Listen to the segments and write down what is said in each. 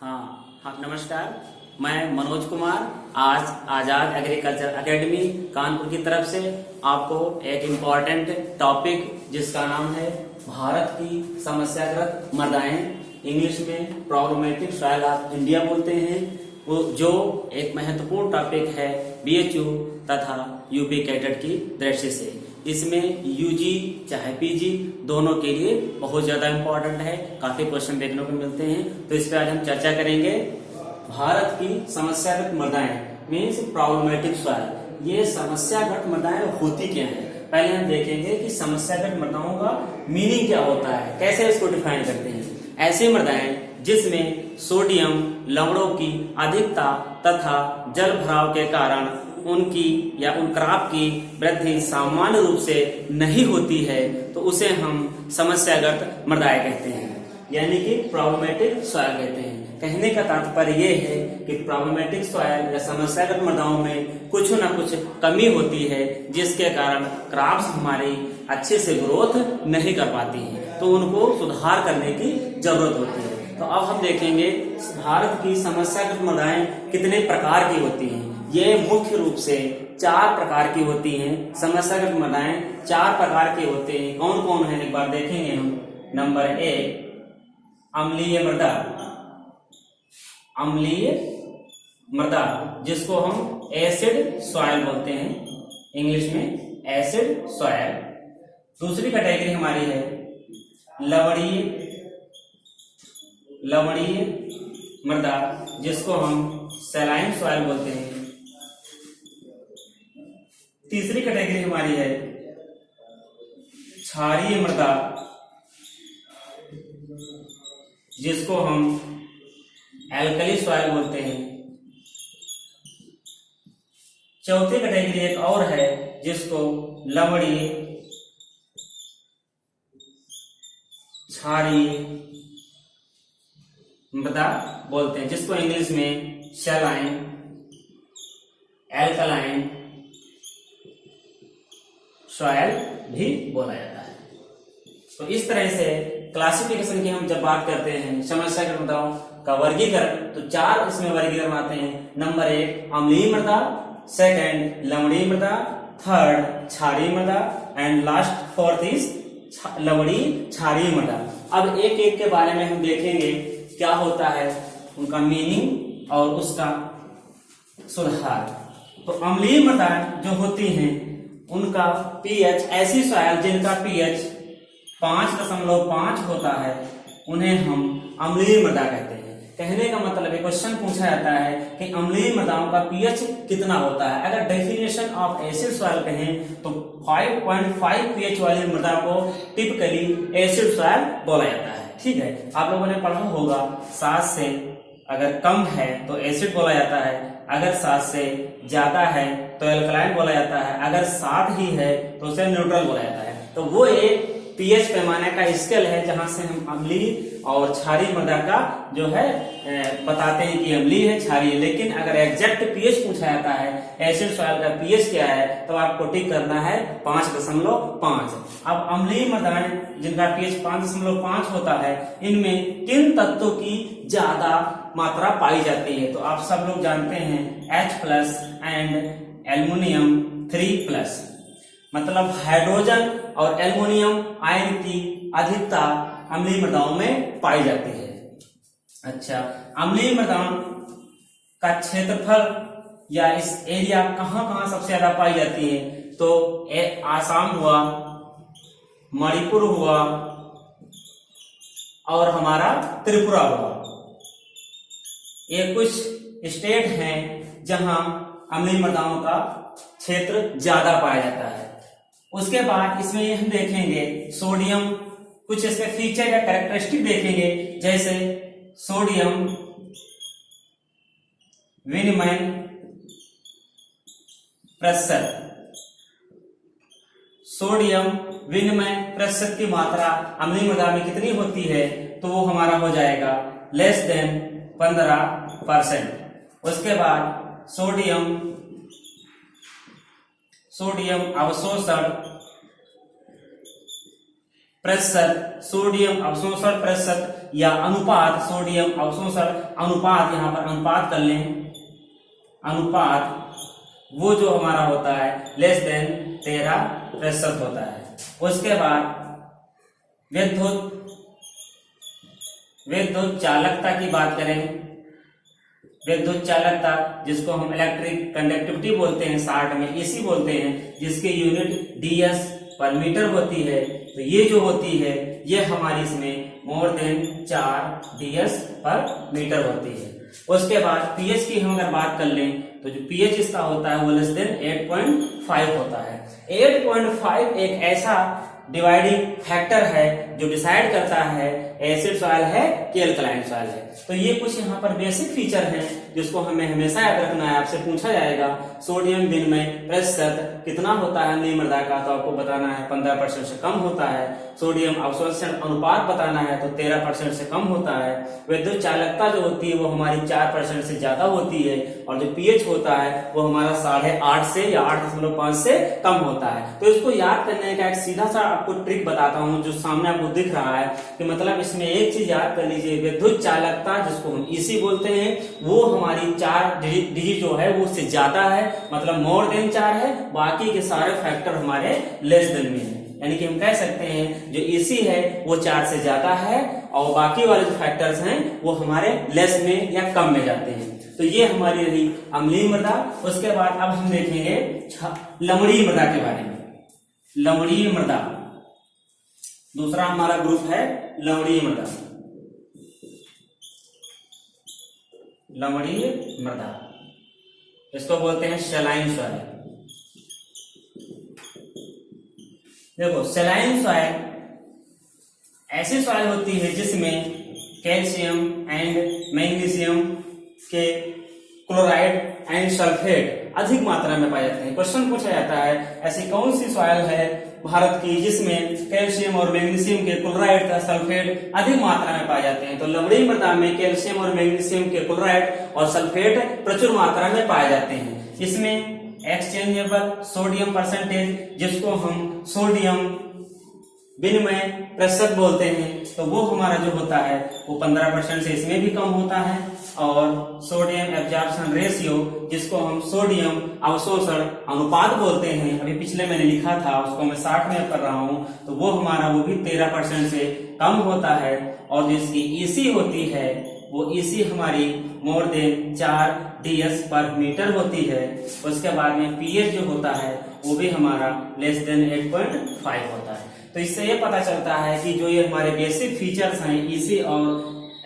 हाँ नमस्कार। मैं मनोज कुमार आज आजाद एग्रीकल्चर एकेडमी कानपुर की तरफ से आपको एक इम्पॉर्टेंट टॉपिक जिसका नाम है भारत की समस्याग्रस्त मृदाएं, इंग्लिश में प्रॉब्लमेटिक सॉइल ऑफ इंडिया बोलते हैं, वो जो एक महत्वपूर्ण टॉपिक है बीएचयू तथा यूपी कैडेट की दृष्टि से। इसमें यूजी चाहे पीजी दोनों के लिए बहुत ज्यादा इम्पोर्टेंट है, काफी क्वेश्चन देखने को मिलते हैं। तो इस पे आज हम चर्चा करेंगे। भारत की समस्यागत मृदाएं मीन्स प्रॉब्लमेटिक सॉइल, ये समस्यागत मृदाएं होती क्या है। पहले हम देखेंगे कि समस्यागत मृदाओं का मीनिंग क्या होता है, कैसे इसको डिफाइन करते हैं। ऐसी मृदाएं जिसमें सोडियम लवणों की अधिकता तथा जल भराव के कारण उनकी या उन क्रॉप की वृद्धि सामान्य रूप से नहीं होती है, तो उसे हम समस्यागत मृदाएं कहते हैं, यानी कि प्रॉब्लमेटिक सॉइल कहते हैं। कहने का तात्पर्य यह है कि प्रॉब्लमेटिक सॉइल या समस्यागत मृदाओं में कुछ न कुछ कमी होती है, जिसके कारण क्रॉप्स हमारी अच्छे से ग्रोथ नहीं कर पाती है, तो उनको सुधार करने की जरूरत होती है। तो अब हम देखेंगे भारत की समस्यागत मृदाएं कितने प्रकार की होती हैं। ये मुख्य रूप से 4 प्रकार की होती हैं। समस्यागत मृदाएं 4 प्रकार के होते हैं। कौन कौन है एक बार देखेंगे हम। नंबर 1 अम्लीय मृदा, अम्लीय मृदा जिसको हम एसिड सॉइल बोलते हैं, इंग्लिश में एसिड सॉइल। दूसरी कैटेगरी हमारी है लवणीय मृदा जिसको हम सैलाइन सॉइल बोलते हैं। तीसरी कैटेगरी हमारी है क्षारीय मृदा जिसको हम एल्कली सॉइल बोलते हैं। चौथी कैटेगरी एक और है जिसको लवणीय क्षारीय मृदा बोलते हैं, जिसको इंग्लिश में सैलाइन एल्कलाइन सॉइल भी बोला जाता है। तो इस तरह से क्लासिफिकेशन की हम जब बात करते हैं समस्यागत मृदाओं का वर्गीकरण, तो 4 इसमें वर्गीकरण आते हैं। नंबर 1 अम्लीय मृदा, सेकंड लवणीय मृदा, थर्ड क्षारीय मृदा एंड लास्ट 4th इज लवणीय क्षारीय मृदा। अब एक एक के बारे में हम देखेंगे क्या होता है, उनका मीनिंग और उसका सुधार। तो अम्लीय मृदा जो होती हैं उनका पीएच, ऐसी सॉइल जिनका पीएच 5.5 होता है उन्हें हम अम्लीय मृदा कहते हैं। कहने का मतलब है, क्वेश्चन पूछा जाता है कि अम्लीय मृदाओं का पीएच कितना होता है। अगर डेफिनेशन ऑफ एसिड सॉइल कहें तो 5.5 पीएच वाली मृदा को टिपिकली एसिड सॉइल बोला जाता है। ठीक है, आप लोगों ने पढ़ा होगा 7 से अगर कम है तो एसिड बोला जाता है, अगर 7 से ज्यादा है तो एल्कलाइन बोला जाता है, अगर 7 ही है तो उसे न्यूट्रल बोला जाता है। तो वो एक पीएच पैमाने का स्केल है जहां से हम अम्लीय और क्षारीय मृदा का जो है बताते हैं कि अम्लीय है क्षारीय। लेकिन अगर एग्जैक्ट पीएच पूछा जाता है एसिड सॉइल का पीएच क्या है, तो आपको टिक करना है 5.5। अब अम्लीय मृदाएं जिनका पीएच 5.5 होता है, इनमें किन तत्वों की ज्यादा मात्रा पाई जाती है। तो आप सब लोग जानते हैं H+ एंड एल्युमिनियम 3+, मतलब हाइड्रोजन और एल्युमिनियम आयन की अधिकता अम्लीय मृदाओं में पाई जाती है। अच्छा, अम्लीय मृदाओं का क्षेत्रफल या इस एरिया कहां सबसे ज्यादा पाई जाती है, तो आसाम हुआ, मणिपुर हुआ और हमारा त्रिपुरा हुआ। ये कुछ स्टेट हैं जहां अम्लीय मृदाओं का क्षेत्र ज्यादा पाया जाता है। उसके बाद इसमें हम देखेंगे सोडियम, कुछ इसके फीचर या कैरेक्टरिस्टिक देखेंगे, जैसे सोडियम विनिमय प्रतिशत। सोडियम विनिमय प्रतिशत की मात्रा अम्लीय मृदा में कितनी होती है, तो वो हमारा हो जाएगा लेस देन 15%। उसके बाद सोडियम अवशोषण प्रतिशत सोडियम अवशोषण प्रतिशत या अनुपात सोडियम अवशोषण अनुपात, यहाँ पर अनुपात कर लें, अनुपात वो जो हमारा होता है लेस देन 13% होता है। उसके बाद विद्युत चालकता की बात करें, विद्युत चालकता जिसको हम इलेक्ट्रिक कंडक्टिविटी बोलते हैं, शॉर्ट में ईसी बोलते हैं, जिसकी यूनिट ds पर मीटर होती है। तो ये जो होती है ये हमारी इसमें मोर देन 4 ds पर मीटर होती है। उसके बाद पीएच की हम अगर बात कर लें तो जो पीएच इसका होता है वो लेस देन 8.5 होता है। 8.5 एक ऐसा डिवाइडिंग फैक्टर है जो डिसाइड करता है एसिड सॉइल है कि अल्कलाइन सॉइल है। तो ये कुछ यहाँ पर बेसिक फीचर हैं जिसको हमें हमेशा याद रखना है। आपसे पूछा जाएगा सोडियम विनिमय प्रतिशत कितना होता है अम्लीय मृदा का, तो आपको बताना है 15% से कम होता है। सोडियम अवशोषण अनुपात बताना है तो 13% से कम होता है। विद्युत चालकता जो होती है वो हमारी 4% से ज्यादा होती है, और जो पीएच होता है वो हमारा 8.5 से या 8.5 से कम होता है। तो इसको याद करने का एक सीधा सा आपको ट्रिक बताता हूँ जो सामने आपको दिख रहा है कि मतलब इसमें एक चीज याद कर लीजिए, विद्युत चालकता जिसको हम ईसी बोलते हैं वो हमारी 4 डिजिट जो है वो उससे ज्यादा है, मतलब मोर देन 4 है। बाकी के सारे फैक्टर हमारे लेस देन में है, यानी कि हम कह सकते हैं जो ईसी है वो 4 से ज्यादा है और बाकी वाले जो फैक्टर्स हैं वो हमारे लेस में या कम में जाते हैं। तो ये हमारी रही अम्लीय मृदा। उसके बाद अब हम देखेंगे लवणीय मृदा के बारे में। लवणीय मृदा दूसरा हमारा ग्रुप है लवणीय मृदा। लवणीय मृदा इसको बोलते हैं सलाइन सॉइल। देखो सलाइन सॉइल ऐसी सॉइल होती है जिसमें कैल्शियम एंड मैग्नीशियम के क्लोराइड एंड सल्फेट अधिक मात्रा में पाए जाते हैं। क्वेश्चन पूछा जाता है ऐसी कौन सी सॉइल है भारत की जिसमें कैल्शियम और मैग्नीशियम के क्लोराइड तथा सल्फेट अधिक मात्रा में पाए जाते हैं। तो लवणीय मृदा में कैल्शियम और मैग्नीशियम के क्लोराइड और सल्फेट प्रचुर मात्रा में पाए जाते हैं। इसमें एक्सचेंजेबल सोडियम परसेंटेज जिसको हम सोडियम विनिमय प्रतिशत बोलते हैं, तो वो हमारा जो होता है वो 15% से इसमें भी कम होता है। और सोडियम एब्जॉर्प्शन रेशियो जिसको हम सोडियम अवशोषण अनुपात बोलते हैं, अभी पिछले मैंने लिखा था उसको मैं 60 में कर रहा हूं, तो वो हमारा वो भी 13% से कम होता है। और जिसकी ईसी होती है वो ईसी हमारी मोर देन 4 ds पर मीटर होती है। उसके बाद में पीएच जो होता है वो भी हमारा लेस देन 8.5 होता है। तो इससे ये पता चलता है कि जो ये हमारे बेसिक फीचर्स हैं ईसी और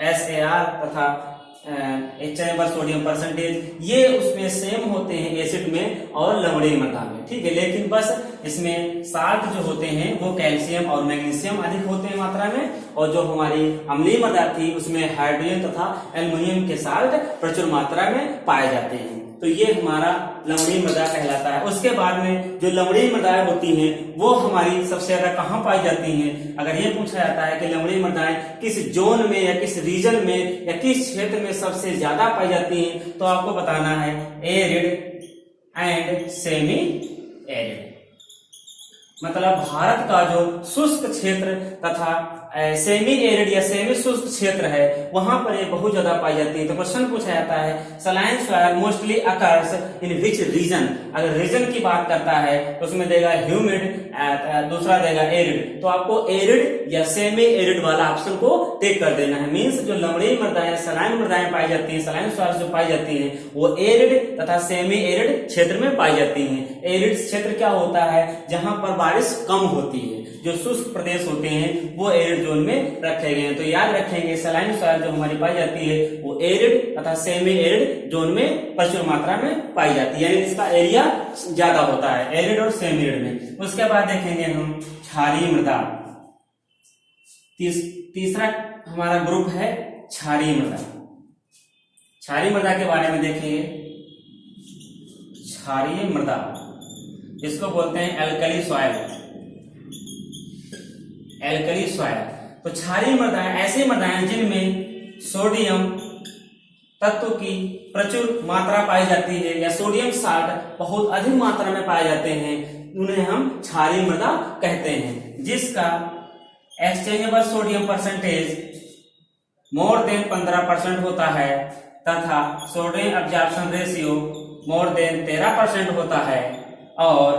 एसएआर तथा एक्सचेंजेबल सोडियम परसेंटेज, ये उसमें सेम होते हैं एसिड में और लवणीय मृदा में, ठीक है। लेकिन बस इसमें साल्ट जो होते हैं वो कैल्शियम और मैग्नीशियम अधिक होते हैं मात्रा में, और जो हमारी अम्लीय मृदा थी उसमें हाइड्रोजन तथा एल्युमिनियम के साल्ट प्रचुर मात्रा में पाए जाते हैं। तो ये हमारा लवणीय मृदा कहलाता है। उसके बाद में जो लवणीय मृदाएं होती हैं वो हमारी सबसे ज्यादा कहाँ पाई जाती हैं। अगर ये पूछा जाता है कि लवणीय मृदाएं किस जोन में या किस रीजन में या किस क्षेत्र में सबसे ज्यादा पाई जाती हैं, तो आपको बताना है एरिड एंड सेमी एरिड। मतलब भारत का जो शुष्क क्षेत्र तथा सेमी एरिड या सेमी शुष्क क्षेत्र है वहां पर ये बहुत ज्यादा पाई जाती है। तो क्वेश्चन पूछा जाता है saline soil mostly occurs in which region. अगर रीजन की बात करता है तो उसमें देगा ह्यूमिड, दूसरा देगा एरिड। तो आपको एरिड या सेमी एरिड वाला ऑप्शन को टिक कर देना है। मींस जो लवणीय मृदाएं सलाइन मृदाएं पाई जाती है, सलाइन सॉइल जो पाई जाती है वो एरिड तथा सेमी एरिड क्षेत्र में पाई जाती है। एरिड क्षेत्र क्या होता है जहां पर बारिश कम होती है। जो शुष्क प्रदेश होते हैं वो एरिड जोन में रखे गए हैं। तो याद रखेंगे सलाइन सॉइल जो हमारी पाई जाती है वो एरिड तथा सेमी एरिड जोन में प्रचुर मात्रा में पाई जाती है, यानी इसका एरिया ज्यादा होता है एरिड और सेमी एरिड में। उसके बाद देखेंगे हम क्षारीय मृदा। तीसरा हमारा ग्रुप है क्षारीय मृदा। क्षारीय मृदा के बारे में देखेंगे। क्षारीय मृदा इसको बोलते हैं एल्कली सॉइल। एल्कली सॉइल तो क्षारीय मृदाएं ऐसी मृदाएं जिनमें सोडियम तत्व की प्रचुर मात्रा पाई जाती है या सोडियम साल्ट बहुत अधिक मात्रा में पाए जाते हैं, उन्हें हम क्षारीय मृदा कहते हैं। जिसका exchangeable sodium percentage more than 15% होता है तथा sodium absorption ratio more than 13% होता है और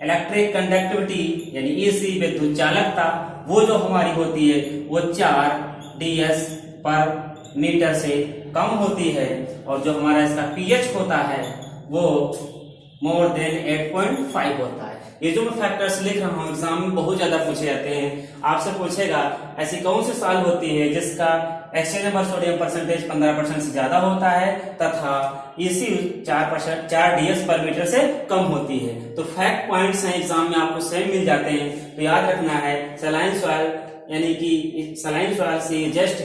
इलेक्ट्रिक कंडक्टिविटी यानी ईसी विद्युत चालकता वो जो हमारी होती है वो 4 ds पर मीटर से कम होती है और जो हमारा इसका पीएच होता है वो मोर देन 8.5 होता है। ये जो मैं फैक्टर्स लिख रहा हूँ एग्जाम में बहुत ज्यादा पूछे जाते हैं। आपसे पूछेगा ऐसी कौन सी साल होती है जिसका एक्सचेंजेबल सोडियम परसेंटेज 15% से ज्यादा होता है तथा ईसी 4 ds पर मीटर से कम होती है। तो फैक्ट पॉइंट्स हैं एग्जाम में आपको सेम मिल जाते हैं। तो याद रखना है सलाइन सॉइल यानी कि सलाइन सॉइल से जस्ट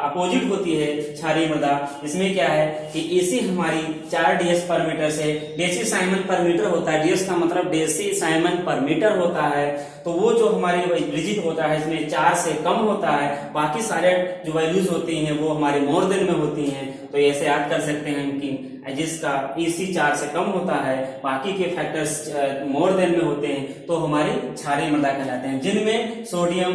अपोजिट होती है क्षारीय मृदा। इसमें क्या है कि ईसी हमारी 4 ds पर मीटर से डेसी साइमन पर मीटर होता है। ds का मतलब डेसी साइमन पर मीटर होता है। तो वो जो हमारी रिजिड होता है इसमें 4 से कम होता है। बाकी सारे जो वैल्यूज होती हैं वो हमारे मोर देन में होती हैं। तो ऐसे याद कर सकते हैं कि जिसका ईसी 4 से कम होता है बाकी के फैक्टर्स मोर देन में होते हैं तो हमारी क्षारीय मृदा कहलाते हैं जिनमें सोडियम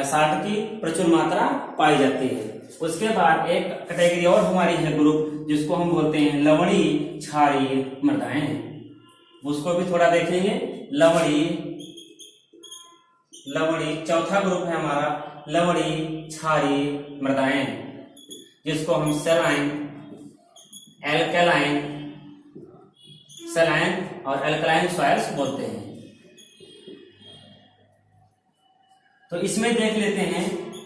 60 की प्रचुर मात्रा पाई जाती है। उसके बाद एक कैटेगरी और हमारी है ग्रुप जिसको हम बोलते हैं लवणीय क्षारीय मृदाएं। उसको भी थोड़ा देखेंगे। लवणीय चौथा ग्रुप है हमारा लवणीय क्षारीय मृदाएं जिसको हम सलाइन और एल्कलाइन सॉइल्स बोलते हैं। तो इसमें देख लेते हैं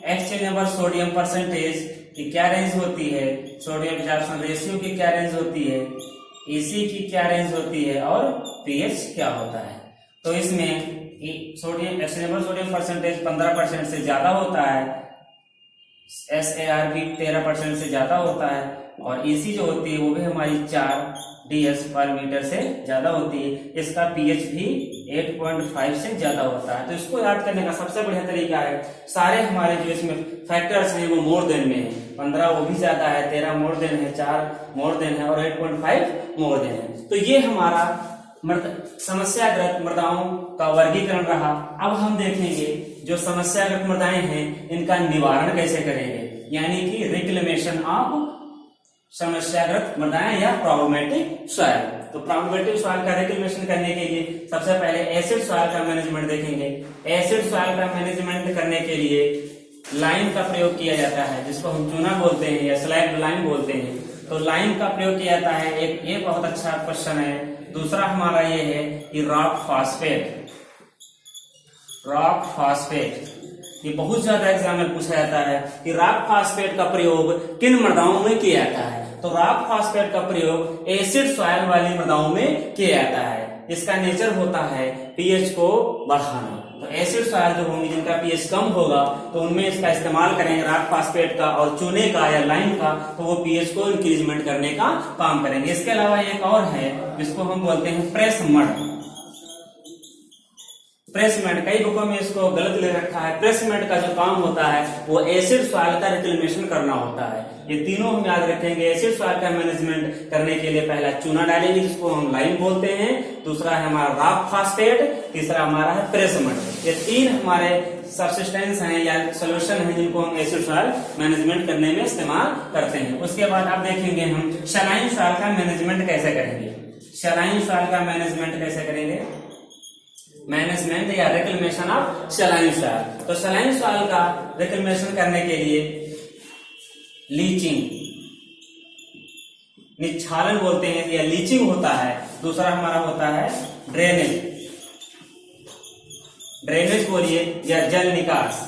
एक्सचेंजेबल सोडियम परसेंटेज की क्या रेंज होती है, सोडियम एब्जॉर्प्शन रेशियो की क्या रेंज होती है, ईसी की क्या रेंज होती है और पीएच क्या होता है। तो इसमें सोडियम एक्सचेंजेबल सोडियम परसेंटेज 15% से ज्यादा होता है, SAR भी 13% से ज्यादा होता है और ईसी जो होती है वो भी हमारी 4 ds पर मीटर से ज्यादा होती है। इसका पीएच भी 8.5 से ज्यादा होता है। तो इसको याद करने का सबसे बढ़िया तरीका है सारे हमारे जो इसमें फैक्टर्स हैं वो मोर देन में है। 15 वो भी ज्यादा है, 13 मोर देन है, 4 मोर देन है और 8.5 मोर देन है। तो ये हमारा समस्याग्रस्त मृदाओं का वर्गीकरण रहा। अब हम देखेंगे जो समस्याग्रस्त मृदाएं हैं इनका निवारण कैसे करेंगे, यानी कि रिक्लेमेशन ऑफ समस्याग्रस्त मृदाएं या प्रॉब्लमेटिक सॉइल। तो प्रॉब्लमेटिक सॉइल का रिक्लेमेशन करने के लिए सबसे पहले एसिड सॉइल का मैनेजमेंट देखेंगे। एसिड सॉइल का मैनेजमेंट करने के लिए लाइम का प्रयोग किया जाता है जिसको हम चूना बोलते हैं या स्लैग लाइम बोलते हैं। तो लाइम का प्रयोग किया जाता है। एक ये बहुत अच्छा क्वेश्चन है। दूसरा हमारा ये है कि रॉक फास्फेट ये बहुत ज्यादा एग्जाम में पूछा जाता है कि रॉक फास्फेट का प्रयोग किन मृदाओं में किया जाता है। तो रॉक फास्फेट का प्रयोग एसिड सॉइल वाली मृदाओं में किया जाता है। इसका नेचर होता है पीएच को बढ़ाना। तो एसिड सॉइल जो होंगी जिनका पीएच कम होगा तो उनमें इसका इस्तेमाल करेंगे रॉक फास्फेट का और चूने का या लाइम का, तो वो पीएच को इंक्रीजमेंट करने का काम करेंगे। इसके अलावा एक और है जिसको हम बोलते हैं प्रेस मड। प्रेसमेंट कई बुकों में इसको गलत ले रखा है। प्रेसमेंट का जो काम होता है वो एसिड सॉइल का रिक्लेमेशन करना होता है। ये तीनों हम याद रखेंगे। एसिड सॉइल का मैनेजमेंट करने के लिए पहला चूना डालेंगे जिसको हम लाइम बोलते हैं, दूसरा है हमारा रॉक फास्फेट, तीसरा हमारा है प्रेसमेंट। ये तीन हमारे सब्सिस्टेंस हैं या सोल्यूशन हैं जिनको हम एसिड सॉइल मैनेजमेंट करने में इस्तेमाल करते हैं। उसके बाद आप देखेंगे हम सलाइन सॉइल का मैनेजमेंट कैसे करेंगे। सलाइन सॉइल का मैनेजमेंट कैसे करेंगे, मैनेजमेंट या रिक्लेमेशन ऑफ सलाइन सॉइल। तो सलाइन सॉइल का रिक्लेमेशन करने के लिए लीचिंग, निच्छालन बोलते हैं या लीचिंग होता है। दूसरा हमारा होता है ड्रेनेज बोलिए या जल निकास।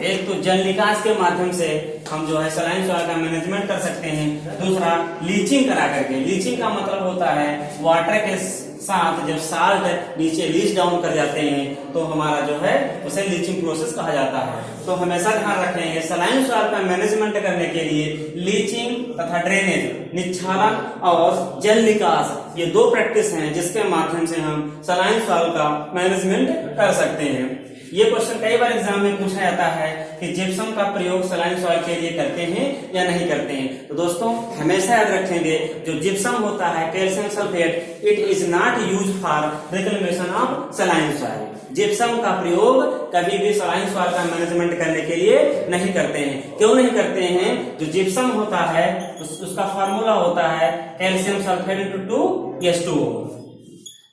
एक तो जल निकास के माध्यम से हम जो है सलाइन सॉइल का मैनेजमेंट कर सकते हैं। दूसरा लीचिंग करा करके। लीचिंग का मतलब होता है वाटर के साथ जब साल्ट नीचे लीच डाउन कर जाते हैं तो हमारा जो है उसे लीचिंग प्रोसेस कहा जाता है। तो हमेशा ध्यान रखेंगे सलाइन सॉइल का मैनेजमेंट करने के लिए लीचिंग तथा ड्रेनेज, निच्छालन और जल निकास, ये दो प्रैक्टिस हैं जिसके माध्यम से हम सलाइन सॉइल का मैनेजमेंट कर सकते हैं। ये क्वेश्चन कई बार एग्जाम में पूछा जाता है कि जिप्सम का प्रयोग सलाइन सॉइल के लिए करते हैं या नहीं करते हैं। तो दोस्तों हमेशा याद रखेंगे जो जिप्सम होता है calcium sulphate, it is not use for reclamation of saline soil. Gypsum का प्रयोग कभी भी सलाइन सॉइल का मैनेजमेंट करने के लिए नहीं करते हैं। क्यों नहीं करते हैं? जो जिप्सम होता है उसका फार्मूला होता है calcium sulphate into 2H2O।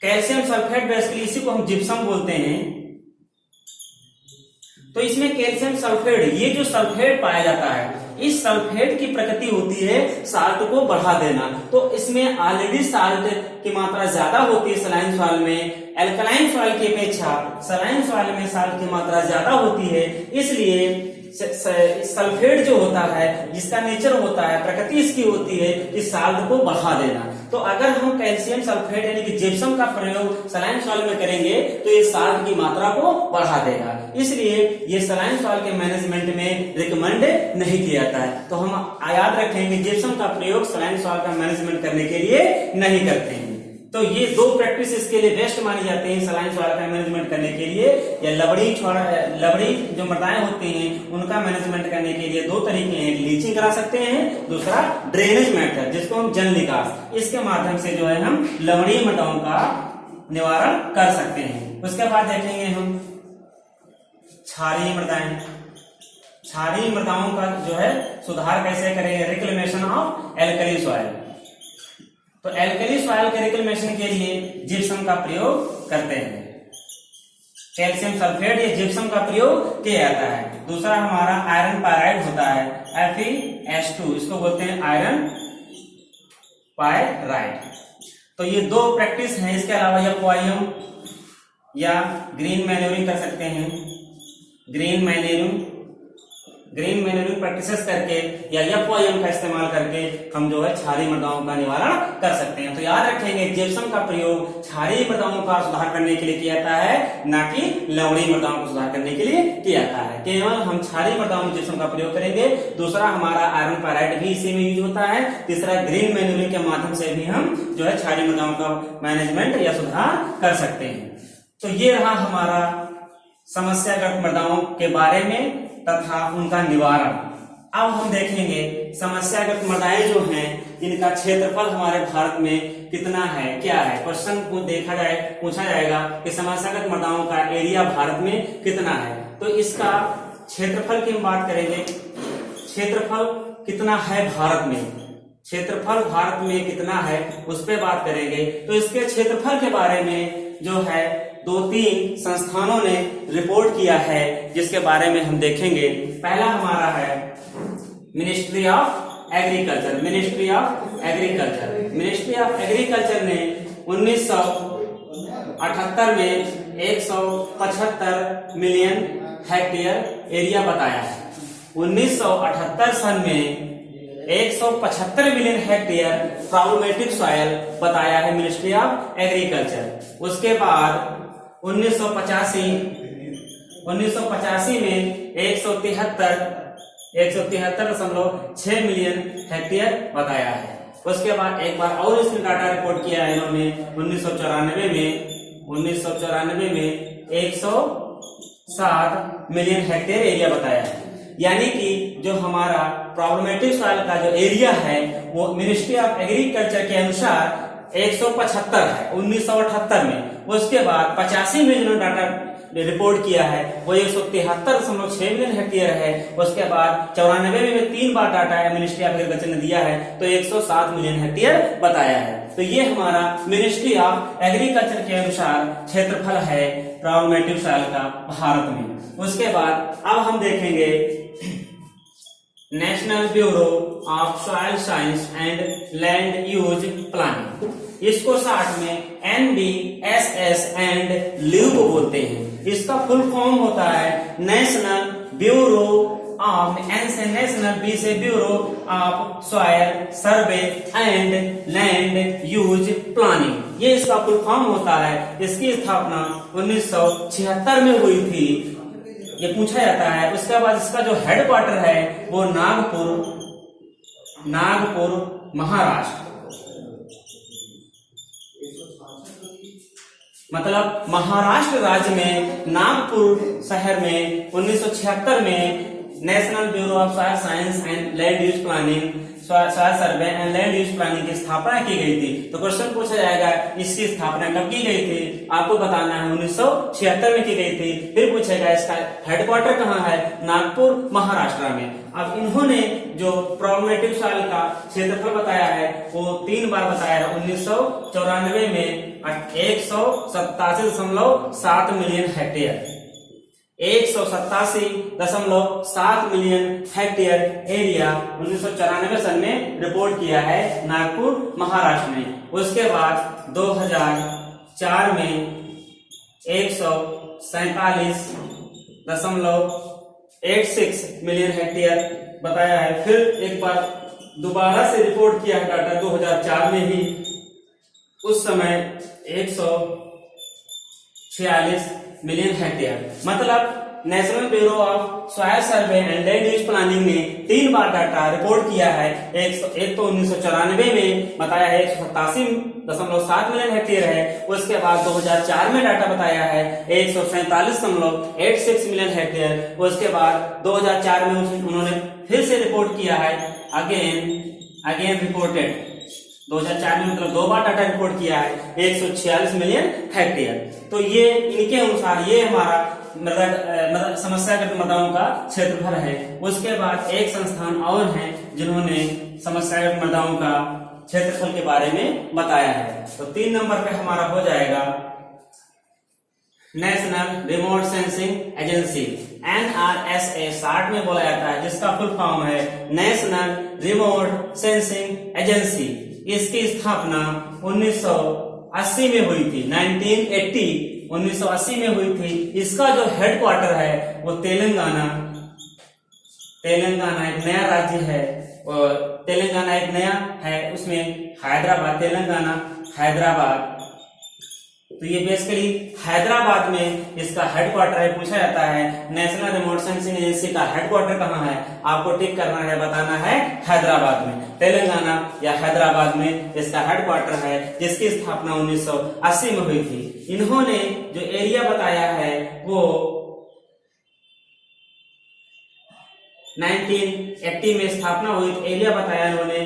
Calcium sulphate basically इसी को हम जिप्सम बोलते हैं। तो इसमें कैल्शियम सल्फेट, ये जो सल्फेट पाया जाता है, इस सल्फेट की प्रकृति होती है साल्ट को बढ़ा देना। तो इसमें ऑलरेडी साल्ट की मात्रा ज्यादा होती है सलाइन सॉइल में। एल्कलाइन सॉइल की अपेक्षा सलाइन सॉइल में साल्ट की मात्रा ज्यादा होती है, इसलिए सल्फेट जो होता है, जिसका नेचर होता है, प्रकृति इसकी होती है कि साल्ट को बढ़ा देना। तो अगर हम कैल्शियम सल्फेट यानी कि जिप्सम का प्रयोग सलाइन सॉइल में करेंगे तो ये साल्ट की मात्रा को बढ़ा देगा, इसलिए ये सलाइन सॉइल के मैनेजमेंट में रिकमेंड नहीं किया जाता है। तो हम याद रखेंगे जिप्सम का प्रयोग सलाइन सॉइल का मैनेजमेंट करने के लिए नहीं करते हैं। तो ये दो प्रैक्टिस इसके लिए बेस्ट मानी जाती है सलाइन सॉइल का मैनेजमेंट करने के लिए। या लवड़ी जो मृदाएं होती हैं उनका मैनेजमेंट करने के लिए दो तरीके हैं, लीचिंग करा सकते हैं, दूसरा ड्रेनेज मेथड जिसको हम जल निकास, इसके माध्यम से जो है हम लवड़ी मृदाओं का निवारण कर सकते हैं। उसके बाद देखेंगे हम क्षारीय मृदाएं। क्षारीय मृदाओं का जो है सुधार कैसे करेंगे? Reclamation of alkali soil. तो एल्कली सॉइल के रिक्लेमेशन के लिए जिप्सम का प्रयोग करते हैं। कैल्शियम सल्फेट या जिप्सम का प्रयोग किया जाता है। दूसरा हमारा आयरन पायराइड होता है, FeS2, इसको बोलते हैं आयरन पायराइड। तो ये दो प्रैक्टिस है। इसके अलावा या पोआयम या ग्रीन मैन्योरिंग कर सकते हैं। ग्रीन मैन्योरिंग प्रैक्टिसेस करके या पोआयम का इस्तेमाल करके हम जो है क्षारीय मृदाओं का निवारण कर सकते हैं। तो याद रखेंगे जिप्सम का प्रयोग क्षारीय मृदाओं का सुधार करने के लिए किया जाता है, ना कि लवणीय मृदाओं को सुधार करने के लिए किया जाता है। केवल हम क्षारीय मृदाओं में जिप्सम का प्रयोग करेंगे। दूसरा हमारा आयरन पायराइड भी इसी में यूज होता है। तीसरा ग्रीन मैन्योरिंग के माध्यम से भी हम जो है क्षारीय मृदाओं का मैनेजमेंट या सुधार कर सकते हैं। तो ये रहा हमारा समस्याग्रस्त मृदाओं के बारे में तथा उनका निवारण। अब हम देखेंगे समस्याग्रस्त मृदाएं जो हैं इनका क्षेत्रफल हमारे भारत में कितना है, क्या है। क्वेश्चन को पूछा जाएगा कि समस्याग्रस्त मृदाओं का एरिया भारत में कितना है। तो इसका क्षेत्रफल की हम बात करेंगे। क्षेत्रफल कितना है भारत में, क्षेत्रफल भारत में कितना है उस पर बात करेंगे। तो इसके क्षेत्रफल के बारे में जो है 2-3 संस्थानों ने रिपोर्ट किया है, जिसके बारे में हम देखेंगे। पहला हमारा है ministry of agriculture. Ministry of agriculture ने 1978 में 175 मिलियन हेक्टेयर एरिया बताया है। 1978 सन में 175 मिलियन हेक्टेयर प्रॉब्लमेटिक सॉइल बताया है मिनिस्ट्री ऑफ एग्रीकल्चर। उसके बाद 1985 में 173.6 मिलियन हेक्टेयर बताया है। उसके बाद एक बार और इसमें डाटा रिपोर्ट किया है इन्होंने 1994 में 107 मिलियन हेक्टेयर एरिया बताया है। यानी कि जो हमारा प्रॉब्लमेटिक सॉइल का जो एरिया है वो मिनिस्ट्री ऑफ एग्रीकल्चर के अनुसार 175 है 1978 में। उसके बाद 85 में जिन्होंने डाटा रिपोर्ट किया है वो 173.6 मिलियन हेक्टेयर है। उसके बाद 94 में 3 बार डाटा है मिनिस्ट्री ऑफ एग्रीकल्चर ने दिया है तो 107 मिलियन हेक्टेयर बताया है। तो ये हमारा मिनिस्ट्री ऑफ एग्रीकल्चर के अनुसार क्षेत्रफल है प्रॉब्लमेटिक सॉइल का भारत में। उसके बाद अब हम देखेंगे national bureau of soil science and land use planning, इसको शॉर्ट में NBSS एंड LUP बोलते हैं। इसका फुल फॉर्म होता है national bureau of national B से bureau of soil survey and land use planning, ये इसका फुल फॉर्म होता है। इसकी स्थापना 1976 में हुई थी, ये पूछा जाता है। उसके बाद इसका जो हेडक्वार्टर है वो नागपुर महाराष्ट्र, मतलब महाराष्ट्र राज्य में नागपुर शहर में 1976 में national bureau of soil science and land use planning soil survey and land use planning की स्थापना की गई थी। तो क्वेश्चन पूछा जाएगा इसकी स्थापना कब की गई थी, आपको बताना है 1976 में की गई थी। फिर पूछेगा इसका हेडक्वार्टर कहाँ है, नागपुर महाराष्ट्र में। अब इन्होंने जो प्रॉब्लमेटिक सॉइल का क्षेत्रफल बताया है वो 3 बार बताया है। 1994 में 187.7 million hectare, 187.7 million hectare area 1994 सन में रिपोर्ट किया है नागपुर महाराष्ट्र में। उसके बाद 2004 में 147.86 मिलियन हेक्टेयर बताया है। फिर एक बार दोबारा से रिपोर्ट किया है डाटा 2004 में ही, उस समय 146 मिलियन हेक्टेयर। मतलब national bureau of soil survey and land use planning ने 3 बार डाटा रिपोर्ट किया है। एक तो 1994 में बताया है 187.7 मिलियन हेक्टेयर है। उसके बाद 2004 में डाटा बताया है 147.86 मिलियन हेक्टेयर। उसके बाद 2004 में उन्होंने फिर से रिपोर्ट किया है, अगेन रिपोर्टेड 2004 में, मतलब 2 बार डाटा रिपोर्ट किया है 146 मिलियन हेक्टेयर। तो ये इनके अनुसार ये हमारा मतलब समस्याग्रस्त मृदाओं का क्षेत्रफल है। उसके बाद एक संस्थान और है जिन्होंने समस्याग्रस्त मृदाओं का क्षेत्रफल के बारे में बताया है। तो 3 नंबर पे हमारा हो जाएगा national remote sensing agency, NRSA short में बोला जाता है, जिसका फुल फॉर्म है नेशनल रिमोट सेंसिंग एजेंसी। इसकी स्थापना 1980 में हुई थी, 1980 में हुई थी। इसका जो हेडक्वार्टर है वो तेलंगाना एक नया राज्य है, और तेलंगाना एक नया है, उसमें तेलंगाना हैदराबाद। तो ये बेसिकली हैदराबाद में इसका हेडक्वार्टर है। पूछा जाता है नेशनल रिमोट सेंसिंग एजेंसी का हेडक्वार्टर कहाँ है, आपको टिक करना है, बताना है हैदराबाद में, तेलंगाना या हैदराबाद में इसका हेडक्वार्टर है, जिसकी स्थापना 1980 में हुई थी। इन्होंने जो एरिया बताया है वो 1980 में स्थापना हुई, तो एरिया बताया इन्होंने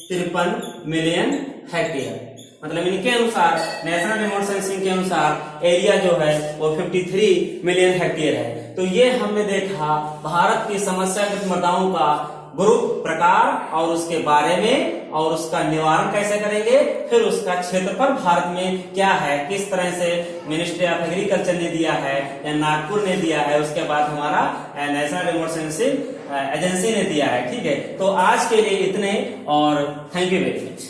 53 मिलियन हेक्टेयर। मतलब इनके अनुसार, नेशनल रिमोट सेंसिंग के अनुसार एरिया जो है वो 53 मिलियन हेक्टेयर है। तो ये हमने देखा भारत की समस्याग्रस्त मृदाओं का ग्रुप, प्रकार और उसके बारे में, और उसका निवारण कैसे करेंगे, फिर उसका क्षेत्रफल भारत में क्या है, किस तरह से मिनिस्ट्री ऑफ एग्रीकल्चर ने दिया है या नागपुर ने दिया है, उसके बाद हमारा नेशनल रिमोट सेंसिंग एजेंसी ने दिया है। ठीक है, तो आज के लिए इतने, और थैंक यू वेरी मच।